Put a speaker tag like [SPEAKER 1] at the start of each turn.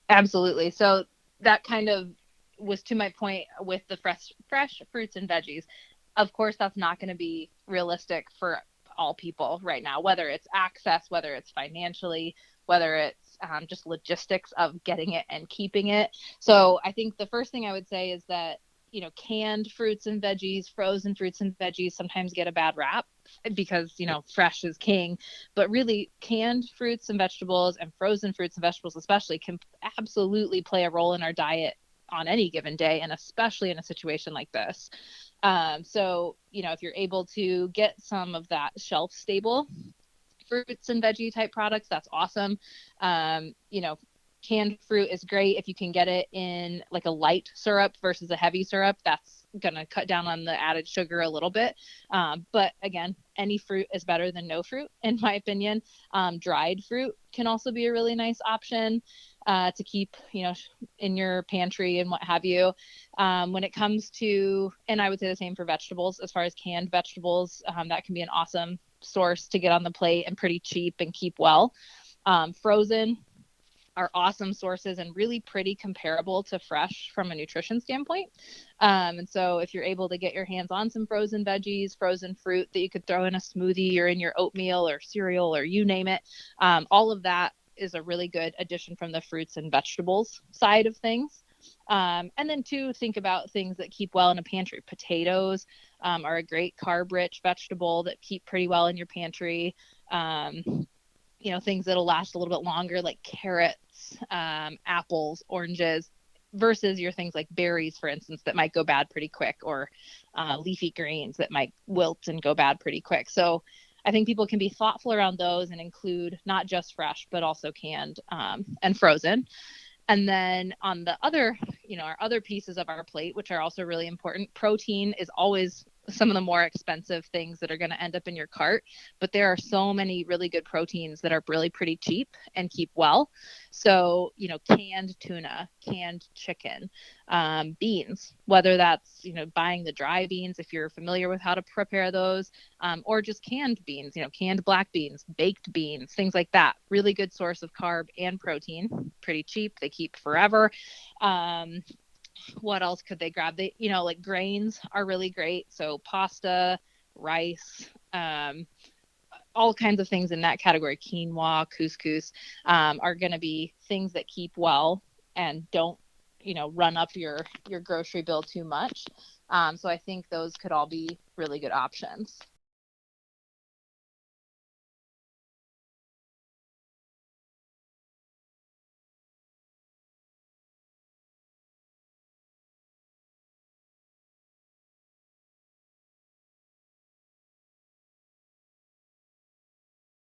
[SPEAKER 1] Absolutely. So that kind of was to my point with the fresh fruits and veggies. Of course, that's not going to be realistic for all people right now, whether it's access, whether it's financially, whether it's just logistics of getting it and keeping it. So I think the first thing I would say is that, canned fruits and veggies, frozen fruits and veggies sometimes get a bad rap because, fresh is king, but really canned fruits and vegetables and frozen fruits and vegetables especially can absolutely play a role in our diet on any given day, and especially in a situation like this. So, if you're able to get some of that shelf stable fruits and veggie type products, that's awesome. Canned fruit is great if you can get it in like a light syrup versus a heavy syrup. That's going to cut down on the added sugar a little bit. But again, any fruit is better than no fruit, in my opinion. Dried fruit can also be a really nice option to keep, in your pantry and what have you. When it comes to, and I would say the same for vegetables, as far as canned vegetables, that can be an awesome source to get on the plate and pretty cheap and keep well. Frozen are awesome sources and really pretty comparable to fresh from a nutrition standpoint. And so if you're able to get your hands on some frozen veggies, frozen fruit that you could throw in a smoothie or in your oatmeal or cereal or you name it, all of that is a really good addition from the fruits and vegetables side of things. And then two, think about things that keep well in a pantry. Potatoes are a great carb-rich vegetable that keep pretty well in your pantry. Things that'll last a little bit longer, like carrots, apples, oranges, versus your things like berries, for instance, that might go bad pretty quick, or leafy greens that might wilt and go bad pretty quick. So I think people can be thoughtful around those and include not just fresh, but also canned and frozen. And then on the other, our other pieces of our plate, which are also really important, protein is always some of the more expensive things that are going to end up in your cart. But there are so many really good proteins that are really pretty cheap and keep well. So, canned tuna, canned chicken, beans, whether that's, buying the dry beans, if you're familiar with how to prepare those, or just canned beans, canned black beans, baked beans, things like that. Really good source of carb and protein, pretty cheap. They keep forever. What else could they grab? They, like grains are really great. So pasta, rice, all kinds of things in that category, quinoa, couscous, are going to be things that keep well and don't, run up your grocery bill too much. So I think those could all be really good options.